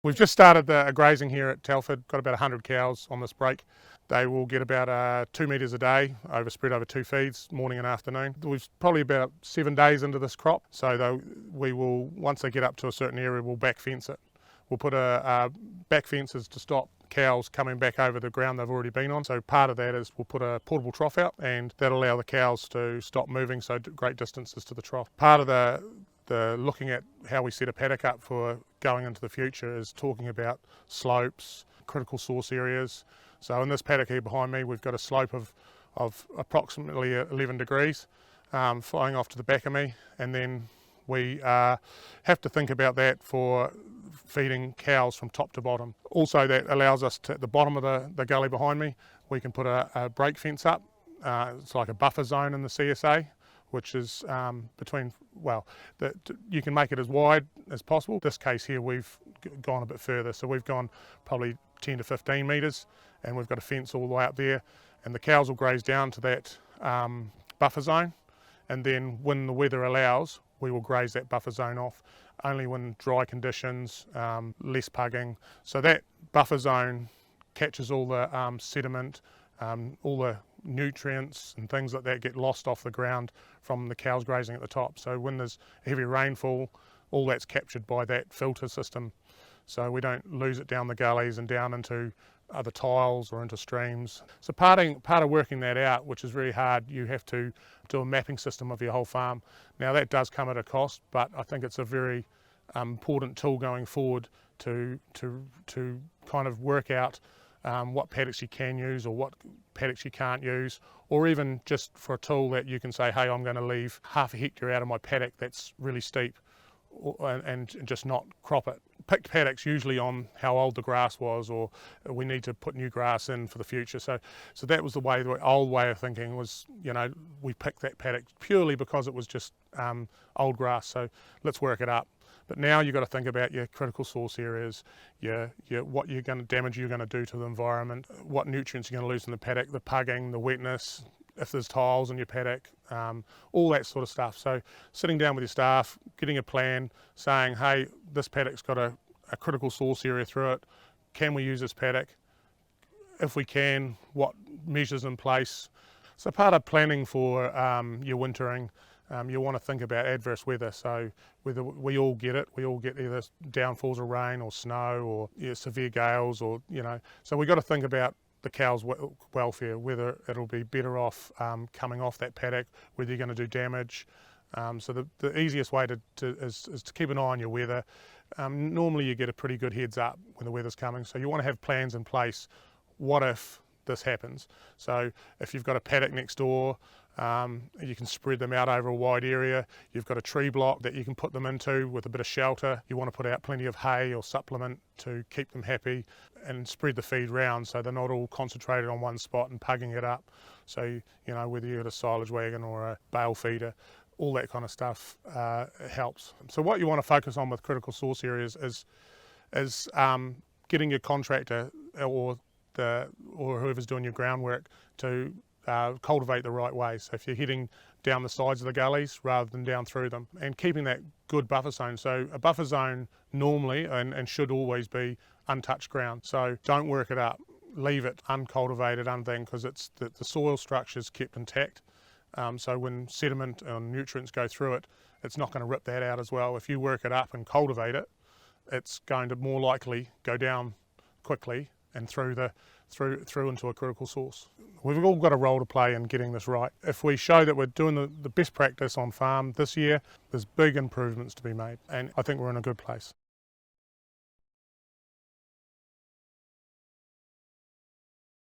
We've just started the grazing here at Telford, got about 100 cows on this break. They will get about 2 metres a day, spread over 2 feeds, morning and afternoon. We've probably about 7 days into this crop, so we will, once they get up to a certain area, we'll back fence it. We'll put back fences to stop cows coming back over the ground they've already been on. So part of that is we'll put a portable trough out, and that'll allow the cows to stop moving so great distances to the trough. Part of the looking at how we set a paddock up for going into the future is talking about slopes, critical source areas. So in this paddock here behind me, we've got a slope of approximately 11 degrees flying off to the back of me, and then we have to think about that for feeding cows from top to bottom. Also, that allows us to, at the bottom of the gully behind me, we can put a break fence up. It's like a buffer zone in the CSA, which is between, well, you can make it as wide as possible. This case here, we've gone a bit further. So we've gone probably 10 to 15 metres, and we've got a fence all the way up there, and the cows will graze down to that buffer zone, and then when the weather allows, we will graze that buffer zone off, only when dry conditions, less pugging. So that buffer zone catches all the sediment, all the nutrients and things like that get lost off the ground from the cows grazing at the top. So when there's heavy rainfall, all that's captured by that filter system, so we don't lose it down the gullies and down into other tiles or into streams. So part of working that out, which is very hard, you have to do a mapping system of your whole farm. Now that does come at a cost, but I think it's a very important tool going forward to kind of work out what paddocks you can use or what paddocks you can't use, or even just for a tool that you can say, hey, I'm going to leave half a hectare out of my paddock that's really steep, and just not crop it. Picked paddocks usually on how old the grass was, or we need to put new grass in for the future. So that was the old way of thinking was, we picked that paddock purely because it was just old grass. So let's work it up. But now you've got to think about your critical source areas, what damage you're going to do to the environment, what nutrients you're going to lose in the paddock, the pugging, the wetness, if there's tiles in your paddock, all that sort of stuff. So sitting down with your staff, getting a plan, saying, hey, this paddock's got a critical source area through it. Can we use this paddock? If we can, what measures in place? So part of planning for your wintering, you want to think about adverse weather. So whether we all get it, we all get either downfalls of rain or snow or severe gales, or so we've got to think about the cow's welfare, whether it'll be better off coming off that paddock, whether you're going to do damage. So the easiest way is to keep an eye on your weather. Normally you get a pretty good heads up when the weather's coming, so you want to have plans in place. What if this happens? So if you've got a paddock next door, you can spread them out over a wide area. You've got a tree block that you can put them into with a bit of shelter. You want to put out plenty of hay or supplement to keep them happy, and spread the feed round so they're not all concentrated on one spot and pugging it up. So whether you've got a silage wagon or a bale feeder, all that kind of stuff helps. So what you want to focus on with critical source areas is getting your contractor or whoever's doing your groundwork to cultivate the right way. So if you're heading down the sides of the gullies rather than down through them, and keeping that good buffer zone. So a buffer zone normally and should always be untouched ground. So don't work it up. Leave it uncultivated, because it's the soil structure's kept intact. So when sediment and nutrients go through it, it's not going to rip that out as well. If you work it up and cultivate it, it's going to more likely go down quickly and through into a critical source. We've all got a role to play in getting this right. If we show that we're doing the best practice on farm this year, there's big improvements to be made, and I think we're in a good place.